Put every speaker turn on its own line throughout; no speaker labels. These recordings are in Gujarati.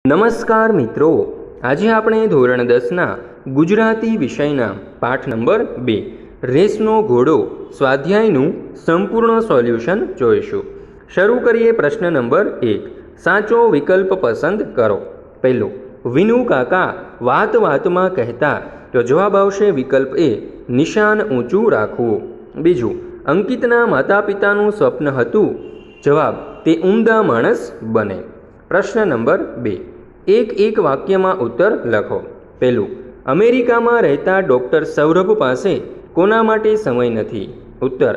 નમસ્કાર મિત્રો, આજે આપણે ધોરણ 10ના ગુજરાતી વિષયના પાઠ નંબર 2 રેસનો ઘોડો સ્વાધ્યાયનું સંપૂર્ણ સોલ્યુશન જોઈશું। શરૂ કરીએ પ્રશ્ન નંબર 1। સાચો વિકલ્પ પસંદ કરો। પહેલો, વિનુ કાકા વાત વાતમાં કહેતા, તો જવાબ આવશે વિકલ્પ એ, નિશાન ઊંચું રાખવું। બીજું, અંકિતના માતા પિતાનું સ્વપ્ન હતું, જવાબ તે ઉમદા માણસ બને। પ્રશ્ન નંબર 2, એક વાક્યમાં ઉત્તર લખો। પહેલું, અમેરિકામાં રહેતા ડૉક્ટર સૌરભ પાસે કોના માટે સમય નથી? ઉત્તર,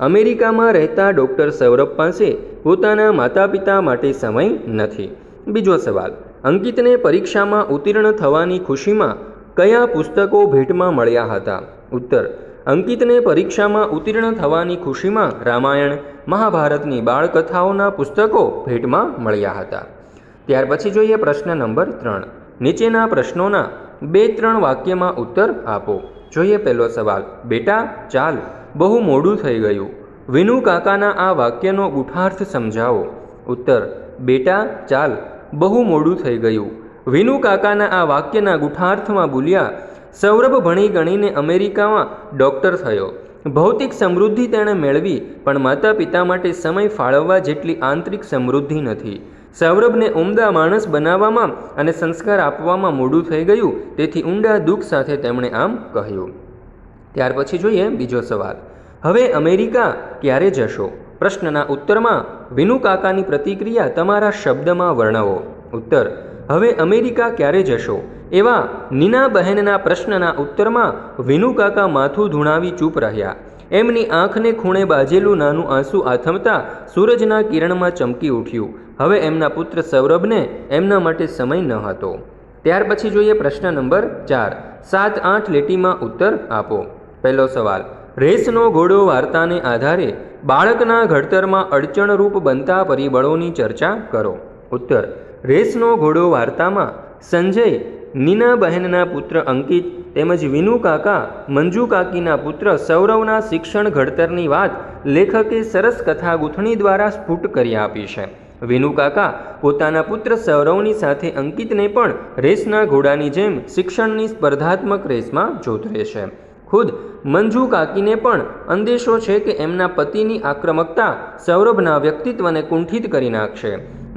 અમેરિકામાં રહેતા ડૉક્ટર સૌરભ પાસે પોતાના માતા પિતા માટે સમય નથી। બીજો સવાલ, અંકિતને પરીક્ષામાં ઉત્તીર્ણ થવાની ખુશીમાં કયા પુસ્તકો ભેટમાં મળ્યા હતા? ઉત્તર, અંકિતને પરીક્ષામાં ઉત્તીર્ણ થવાની ખુશીમાં રામાયણ, મહાભારતની બાળકથાઓના પુસ્તકો ભેટમાં મળ્યા હતા। ત્યાર પછી જોઈએ પ્રશ્ન નંબર 3। નીચેના પ્રશ્નોના 2-3 વાક્યમાં ઉત્તર આપો। જોઈએ પહેલો સવાલ, બેટા ચાલ, બહુ મોડું થઈ ગયું। વિનુ કાકાના આ વાક્યનો ગૂઢાર્થ સમજાવો। ઉત્તર, બેટા ચાલ, બહુ મોડું થઈ ગયું। વિનુ કાકાના આ વાક્યના ગૂઢાર્થમાં બોલ્યા, સૌરભ ભણી ગણીને અમેરિકામાં ડૉક્ટર થયો, ભૌતિક સમૃદ્ધિ તેણે મેળવી, પણ માતા પિતા માટે સમય ફાળવવા જેટલી આંતરિક સમૃદ્ધિ નથી। સૌરભને ઉમદા માણસ બનાવવામાં અને સંસ્કાર આપવામાં મોડું થઈ ગયું, તેથી ઊંડા દુઃખ સાથે તેમણે આમ કહ્યું। ત્યાર પછી જોઈએ બીજો સવાલ, હવે અમેરિકા ક્યારે જશો? પ્રશ્નના ઉત્તરમાં વિનુ કાકાની પ્રતિક્રિયા તમારા શબ્દમાં વર્ણવો। ઉત્તર, હવે અમેરિકા ક્યારે જશો? એવા નીના બહેનના પ્રશ્નના ઉત્તરમાં વિનુ કાકા માથું ધૂણાવી ચૂપ રહ્યા। એમની આંખને ખૂણે બાજેલું નાનું આંસુ આથમતા સૂરજના કિરણમાં ચમકી ઉઠ્યું। હવે એમના પુત્ર સૌરભને એમના માટે સમય ન હતો। ત્યાર પછી જોઈએ પ્રશ્ન નંબર 4। 7-8 લીટીમાં ઉત્તર આપો। પહેલો સવાલ, રેસનો ઘોડો વાર્તાને આધારે બાળકના ઘડતરમાં અડચણરૂપ બનતા પરિબળોની ચર્ચા કરો। ઉત્તર, રેસનો ઘોડો વાર્તામાં સંજય નીના બહેનના પુત્ર અંકિત તેમજ વિનુ કાકા મંજુ કાકીના પુત્ર સૌરવના શિક્ષણ ઘડતરની વાત લેખકે સરસ કથા ગૂંથણી દ્વારા સ્ફુટ કરી આપી છે। વિનુ કાકા પોતાના પુત્ર સૌરવની સાથે અંકિતને પણ રેસના ઘોડાની જેમ શિક્ષણની સ્પર્ધાત્મક રેસમાં જોતરે છે। ખુદ મંજુ કાકીને પણ અંદેશો છે કે એમના પતિની આક્રમકતા સૌરભના વ્યક્તિત્વને કુંઠિત કરી નાખશે।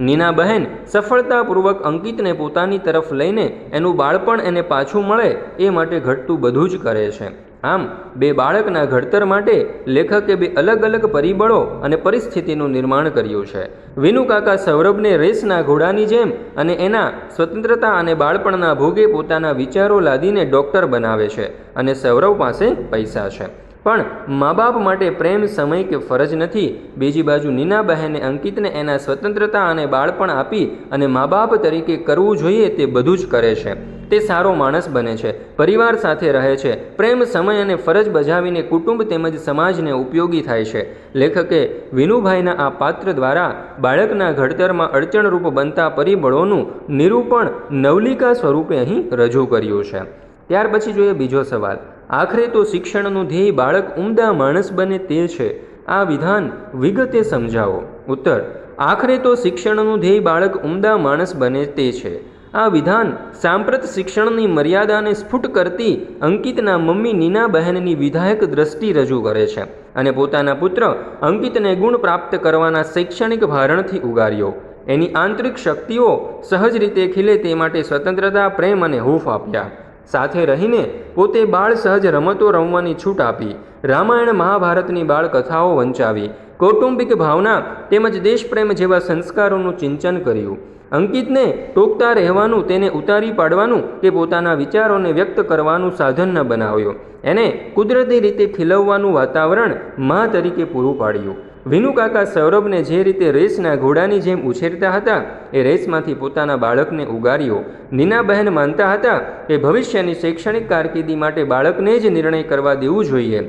નીના બહેન સફળતાપૂર્વક અંકિતને પોતાની તરફ લઈને એનું બાળપણ એને પાછું મળે એ માટે ઘટતું બધું જ કરે છે। આમ બે બાળકના ઘડતર માટે લેખકે 2 અલગ અલગ પરિબળો અને પરિસ્થિતિનું નિર્માણ કર્યું છે। વિનુ કાકા સૌરભને રેસના ઘોડાની જેમ અને એના સ્વતંત્રતા અને બાળપણના ભોગે પોતાના વિચારો લાદીને ડૉક્ટર બનાવે છે, અને સૌરવ પાસે પૈસા છે, પણ મા બાપ માટે પ્રેમ, સમય કે ફરજ નથી। બીજી બાજુ નીના બહેને અંકિતને એના સ્વતંત્રતા અને બાળપણ આપી અને મા બાપ તરીકે કરવું જોઈએ તે બધું જ કરે છે। તે સારો માણસ બને છે, પરિવાર સાથે રહે છે, પ્રેમ, સમય અને ફરજ બજાવીને કુટુંબ તેમજ સમાજને ઉપયોગી થાય છે। લેખકે વિનુભાઈના આ પાત્ર દ્વારા બાળકના ઘડતરમાં અડચણરૂપ બનતા પરિબળોનું નિરૂપણ નવલિકા સ્વરૂપે અહીં રજૂ કર્યું છે। ત્યાર પછી જોઈએ બીજો સવાલ, આખરે તો શિક્ષણનું ધ્યેય બાળક ઉમદા માણસ બને તે છે, આ વિધાન વિગતે સમજાવો। ઉત્તર, આખરે તો શિક્ષણનું ધ્યેય બાળક ઉમદા માણસ બને તે છે, આ વિધાન સાંપ્રત શિક્ષણની મર્યાદાને સ્ફુટ કરતી અંકિતના મમ્મી નીના બહેનની વિધાયક દ્રષ્ટિ રજૂ કરે છે, અને પોતાના પુત્ર અંકિતને ગુણ પ્રાપ્ત કરવાના શૈક્ષણિક ભારણથી ઉગાર્યો। એની આંતરિક શક્તિઓ સહજ રીતે ખીલે તે માટે સ્વતંત્રતા, પ્રેમ અને હૂંફ આપ્યા। સાથે રહીને પોતે બાળ સહજ રમતો રમવાની છૂટ આપી। રામાયણ, મહાભારતની બાળકથાઓ વંચાવી। કૌટુંબિક ભાવના તેમજ દેશપ્રેમ જેવા સંસ્કારોનું સિંચન કર્યું। અંકિતને ટોકતા રહેવાનું, તેને ઉતારી પાડવાનું કે પોતાના વિચારોને વ્યક્ત કરવાનું સાધન ન બનાવ્યો। એને કુદરતી રીતે ખીલવવાનું વાતાવરણ મા તરીકે પૂરું પાડ્યું। વિનુ કાકા સૌરભને જે રીતે રેસના ઘોડાની જેમ ઉછેરતા હતા, એ રેસમાંથી પોતાના બાળકને ઉગાર્યો। નીના બહેન માનતા હતા કે ભવિષ્યની શૈક્ષણિક કારકિર્દી માટે બાળકને જ નિર્ણય કરવા દેવું જોઈએ।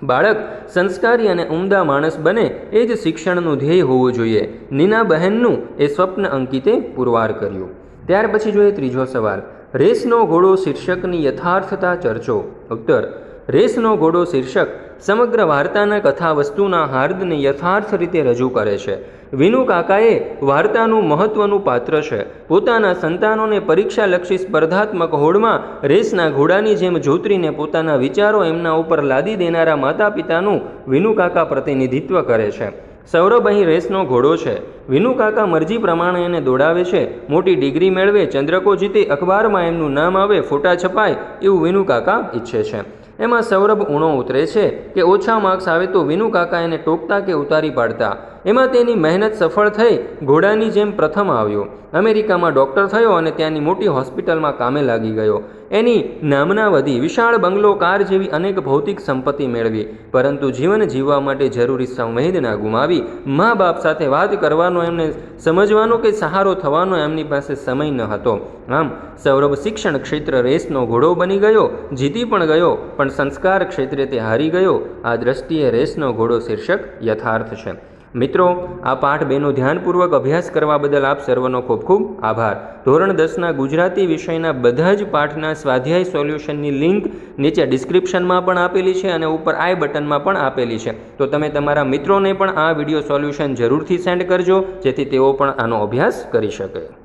બાળક સંસ્કારી અને ઉમદા માણસ બને એ જ શિક્ષણનું ધ્યેય હોવું જોઈએ। નીના બહેનનું એ સ્વપ્ન અંકિતે પુરવાર કર્યું। ત્યાર પછી જોઈએ ત્રીજો સવાલ, રેસનો ઘોડો શીર્ષકની યથાર્થતા ચર્ચો। ઉત્તર, રેસનો ઘોડો શીર્ષક સમગ્ર વાર્તાના કથા વસ્તુના હાર્દને યથાર્થ રીતે રજૂ કરે છે. વિનુ કાકાએ વાર્તાનું મહત્વનું પાત્ર છે. પોતાના સંતાનોને પરીક્ષાલક્ષી સ્પર્ધાત્મક હોડમાં રેસના ઘોડાની જેમ જોતરીને પોતાના વિચારો એમના ઉપર લાદી દેનારા માતા પિતાનું વિનુ કાકા પ્રતિનિધિત્વ કરે છે. સૌરભ અહીં રેસનો ઘોડો છે. વિનુ કાકા મરજી પ્રમાણે એને દોડાવે છે. મોટી ડિગ્રી મેળવે, ચંદ્રકો જીતે, અખબારમાં એમનું નામ આવે, ફોટા છપાય એવું વિનુ કાકા ઈચ્છે છે. એમાં સૌરભ ઊણો ઉતરે છે કે ઓછા માર્ક્સ આવે તો વિનુ કાકા એને ટોકતા કે ઉતારી પાડતા. એમાં તેની મહેનત સફળ થઈ. ઘોડાની જેમ પ્રથમ આવ્યો. અમેરિકામાં ડૉક્ટર થયો અને ત્યાંની મોટી હોસ્પિટલમાં કામે લાગી ગયો. એની નામના વધી, વિશાળ બંગલો, કાર જેવી અનેક ભૌતિક સંપત્તિ મેળવી, પરંતુ જીવન જીવવા માટે જરૂરી સંવેદના ગુમાવી. મા બાપ સાથે વાત કરવાનો, એમને સમજવાનો કે સહારો થવાનો એમની પાસે સમય ન હતો. આમ સૌરભ શિક્ષણ ક્ષેત્ર રેસનો ઘોડો બની ગયો, જીતી પણ ગયો, પણ સંસ્કાર ક્ષેત્રે તે હારી ગયો. આ દ્રષ્ટિએ રેસનો ઘોડો શીર્ષક યથાર્થ છે. મિત્રો, આ પાઠ 2નો ધ્યાનપૂર્વક અભ્યાસ કરવા બદલ આપ સર્વનો ખૂબ ખૂબ આભાર. ધોરણ 10ના ગુજરાતી વિષયના બધા જ પાઠના સ્વાધ્યાય સોલ્યુશનની લિંક નીચે ડિસ્ક્રિપ્શનમાં પણ આપેલી છે અને ઉપર આઈ બટનમાં પણ આપેલી છે. તો તમે તમારા મિત્રોને પણ આ વિડીયો સોલ્યુશન જરૂરથી સેન્ડ કરજો, જેથી તેઓ પણ આનો અભ્યાસ કરી શકે.